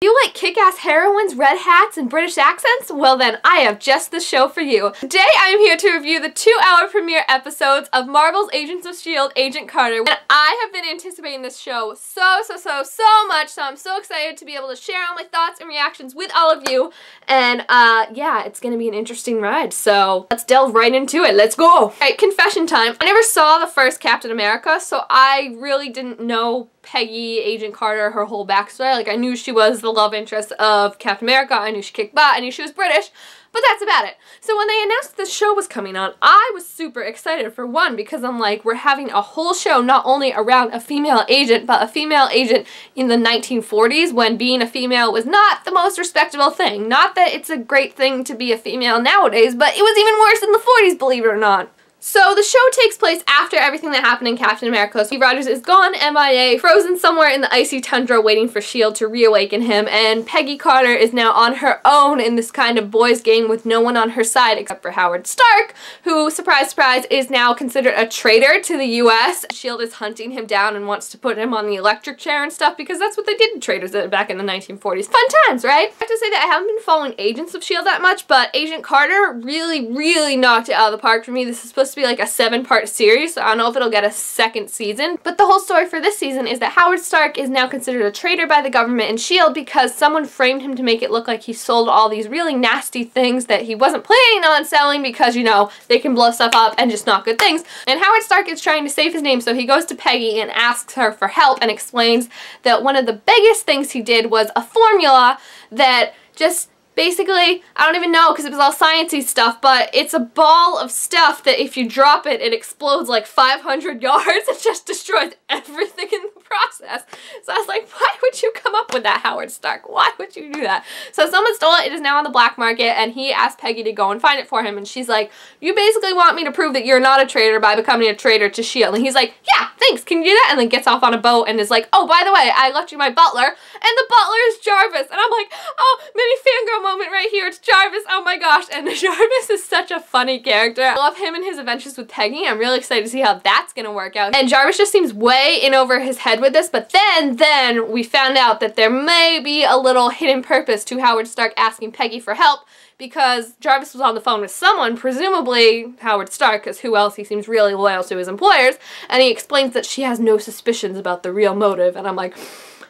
You like kick-ass heroines, red hats, and British accents? Well then, I have just the show for you. Today I am here to review the 2-hour premiere episodes of Marvel's Agents of S.H.I.E.L.D. Agent Carter. And I have been anticipating this show so much, so I'm so excited to be able to share all my thoughts and reactions with all of you. And yeah, it's gonna be an interesting ride, so let's delve right into it. Let's go! Alright, confession time. I never saw the first Captain America, so I really didn't know Peggy, Agent Carter, her whole backstory. Like, I knew she was the love interest of Captain America, I knew she kicked butt, I knew she was British, but that's about it. So when they announced the show was coming on, I was super excited, for one, because I'm like, we're having a whole show not only around a female agent, but a female agent in the 1940s, when being a female was not the most respectable thing. Not that it's a great thing to be a female nowadays, but it was even worse in the 40s, believe it or not. So the show takes place after everything that happened in Captain America. Steve Rogers is gone, MIA, frozen somewhere in the icy tundra waiting for S.H.I.E.L.D. to reawaken him, and Peggy Carter is now on her own in this kind of boys game with no one on her side except for Howard Stark, who, surprise surprise, is now considered a traitor to the US. S.H.I.E.L.D. is hunting him down and wants to put him on the electric chair and stuff, because that's what they did to traitors back in the 1940s. Fun times, right? I have to say that I haven't been following Agents of S.H.I.E.L.D. that much, but Agent Carter really knocked it out of the park for me. This is supposed to be like a 7-part series, so I don't know if it'll get a second season. But the whole story for this season is that Howard Stark is now considered a traitor by the government and S.H.I.E.L.D. because someone framed him to make it look like he sold all these really nasty things that he wasn't planning on selling because, you know, they can blow stuff up and just not good things. And Howard Stark is trying to save his name, so he goes to Peggy and asks her for help and explains that one of the biggest things he did was a formula that just basically, I don't even know because it was all sciencey stuff, but it's a ball of stuff that if you drop it, it explodes like 500 yards and just destroys everything in the process. So I was like, why would you come up with that, Howard Stark? Why would you do that? So someone stole it. It is now on the black market, and he asked Peggy to go and find it for him, and she's like, you basically want me to prove that you're not a traitor by becoming a traitor to S.H.I.E.L.D. And he's like, yeah, thanks, can you do that? And then gets off on a boat and is like, oh, by the way, I left you my butler, and the butler is Jarvis. And I'm like, oh, mini fangirl moment right here, it's Jarvis, oh my gosh. And Jarvis is such a funny character. I love him and his adventures with Peggy. I'm really excited to see how that's gonna work out. And Jarvis just seems way in over his head with this, but then we found out that there may be a little hidden purpose to Howard Stark asking Peggy for help, because Jarvis was on the phone with someone, presumably Howard Stark, because who else? He seems really loyal to his employers, and he explains that she has no suspicions about the real motive, and I'm like,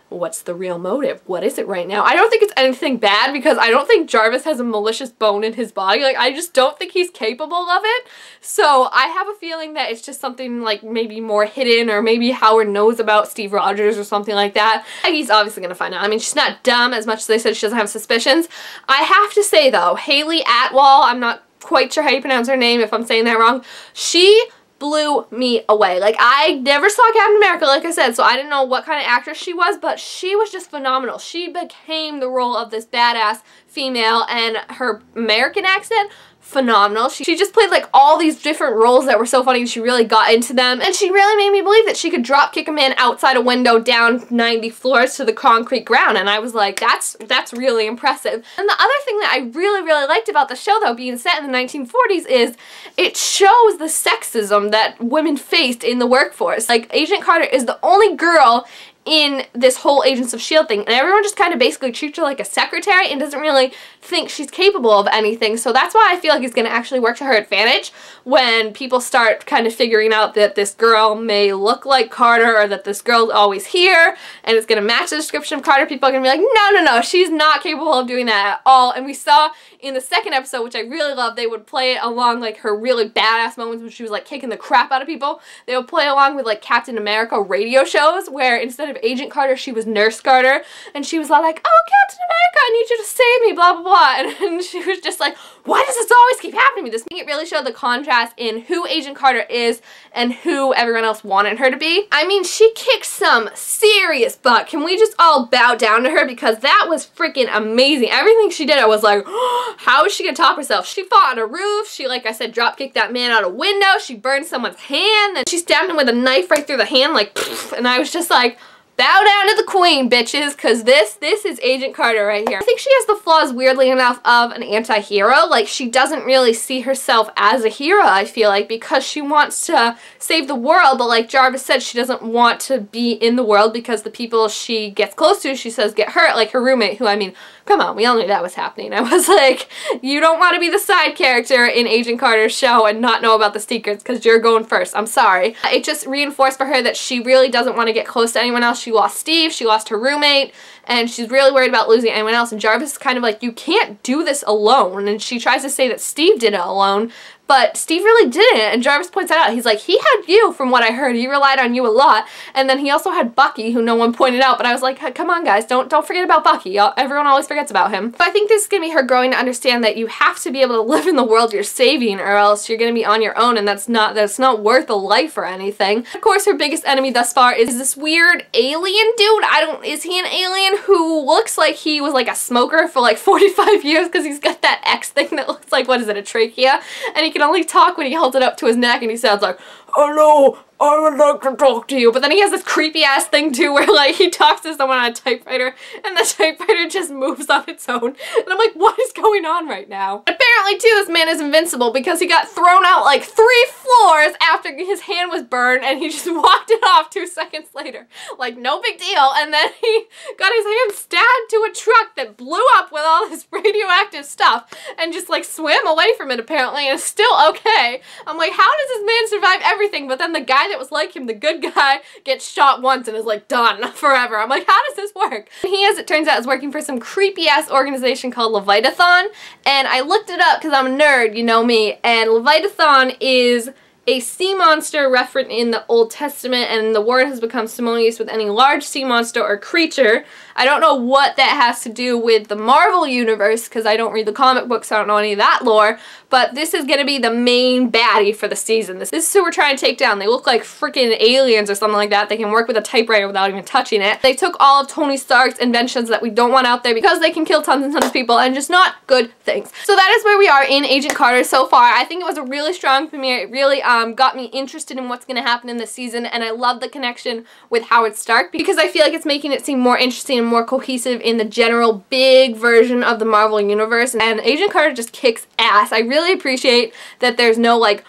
what's the real motive? What is it right now? I don't think it's anything bad, because I don't think Jarvis has a malicious bone in his body. Like, I just don't think he's capable of it. So I have a feeling that it's just something like maybe more hidden, or maybe Howard knows about Steve Rogers or something like that. He's obviously gonna find out. I mean, she's not dumb as much as they said she doesn't have suspicions. I have to say though, Haley Atwell, I'm not quite sure how you pronounce her name if I'm saying that wrong, she blew me away. Like, I never saw Captain America, like I said, so I didn't know what kind of actress she was, but she was just phenomenal. She became the role of this badass female, and her American accent, phenomenal. She just played like all these different roles that were so funny, and she really got into them, and she really made me believe that she could drop kick a man outside a window down 90 floors to the concrete ground, and I was like, that's really impressive. And the other thing that I really liked about the show, though, being set in the 1940s, is it shows the sexism that women faced in the workforce. Like, Agent Carter is the only girl in this whole Agents of S.H.I.E.L.D. thing, and everyone just kind of basically treats her like a secretary and doesn't really think she's capable of anything. So that's why I feel like it's going to actually work to her advantage when people start kind of figuring out that this girl may look like Carter, or that this girl's always here and it's going to match the description of Carter. People are going to be like, no, she's not capable of doing that at all. And we saw in the second episode, which I really love, they would play it along like her really badass moments when she was like kicking the crap out of people. They would play along with like Captain America radio shows, where instead of Agent Carter, she was Nurse Carter, and she was all like, oh, Captain America, I need you to save me, blah, blah, blah. And she was just like, why does this always keep happening to me? This thing, it really showed the contrast in who Agent Carter is and who everyone else wanted her to be. I mean, she kicked some serious butt. Can we just all bow down to her? Because that was freaking amazing. Everything she did, I was like, oh, how is she gonna top herself? She fought on a roof. She, like I said, drop kicked that man out a window. She burned someone's hand. Then she stabbed him with a knife right through the hand, like, poof, and I was just like, bow down to the queen, bitches, because this is Agent Carter right here. I think she has the flaws, weirdly enough, of an anti-hero. Like, she doesn't really see herself as a hero, I feel like, because she wants to save the world, but like Jarvis said, she doesn't want to be in the world because the people she gets close to, she says, get hurt, like her roommate, who, I mean, come on, we all knew that was happening. I was like, you don't want to be the side character in Agent Carter's show and not know about the secrets because you're going first. I'm sorry. It just reinforced for her that she really doesn't want to get close to anyone else. She lost Steve, she lost her roommate, and she's really worried about losing anyone else. And Jarvis is kind of like, you can't do this alone. And she tries to say that Steve did it alone, but Steve really didn't, and Jarvis points that out. He's like, he had you, from what I heard. He relied on you a lot. And then he also had Bucky, who no one pointed out, but I was like, come on, guys, don't forget about Bucky. Everyone always forgets about him. But I think this is going to be her growing to understand that you have to be able to live in the world you're saving, or else you're going to be on your own, and that's not worth a life or anything. Of course, her biggest enemy thus far is this weird alien dude. Is he an alien who looks like he was like a smoker for like 45 years because he's got that X thing that looks like, what is it, a trachea? And he can only talk when he holds it up to his neck, and he sounds like, hello, I would like to talk to you. But then he has this creepy ass thing too where like he talks to someone on a typewriter and the typewriter just moves on its own. And I'm like, what is going on right now? Apparently too, this man is invincible because he got thrown out like 3 floors after his hand was burned, and he just walked it off 2 seconds later. Like, no big deal. And then he got his hand stabbed to a truck that blew up with all this radioactive stuff and just like swam away from it apparently, and is still okay. I'm like, how does this man survive everything? But then the guy that was like him, the good guy, gets shot once and is like done forever. I'm like, how does this work? And he, as it turns out, is working for some creepy ass organization called Leviathan, and I looked it up because I'm a nerd, you know me, and Leviathan is a sea monster referenced in the Old Testament, and the word has become synonymous with any large sea monster or creature. I don't know what that has to do with the Marvel universe because I don't read the comic books, so I don't know any of that lore, but this is going to be the main baddie for the season. This is who we're trying to take down. They look like freaking aliens or something like that. They can work with a typewriter without even touching it. They took all of Tony Stark's inventions that we don't want out there because they can kill tons and tons of people, and just not good things. So that is where we are in Agent Carter so far. I think it was a really strong premiere. It really got me interested in what's going to happen in this season, and I love the connection with Howard Stark because I feel like it's making it seem more interesting and more cohesive in the general big version of the Marvel universe, and Agent Carter just kicks ass. I really appreciate that there's no like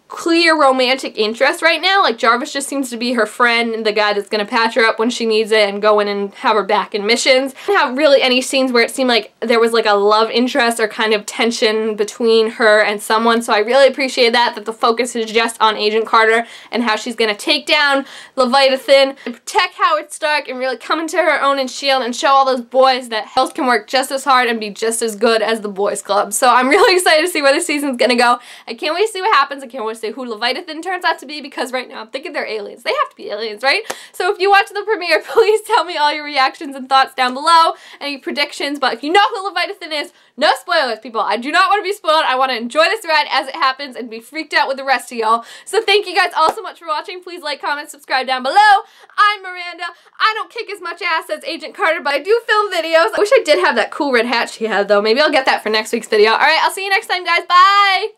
clear romantic interest right now. Like, Jarvis just seems to be her friend and the guy that's gonna patch her up when she needs it and go in and have her back in missions. I didn't have really any scenes where it seemed like there was like a love interest or kind of tension between her and someone, so I really appreciate that the focus is just on Agent Carter and how she's gonna take down Leviathan and protect Howard Stark and really come into her own and S.H.I.E.L.D. and show all those boys that girls can work just as hard and be just as good as the boys club. So I'm really excited to see where this season's gonna go. I can't wait to see what happens. I can't wait to see who Leviathan turns out to be, because right now I'm thinking they're aliens. They have to be aliens, right? So if you watch the premiere, please tell me all your reactions and thoughts down below, any predictions, but if you know who Leviathan is, no spoilers, people. I do not want to be spoiled. I want to enjoy this ride as it happens and be freaked out with the rest of y'all. So thank you guys all so much for watching. Please like, comment, subscribe down below. I'm Miranda. I don't kick as much ass as Agent Carter, but I do film videos. I wish I did have that cool red hat she had, though. Maybe I'll get that for next week's video. Alright, I'll see you next time, guys. Bye!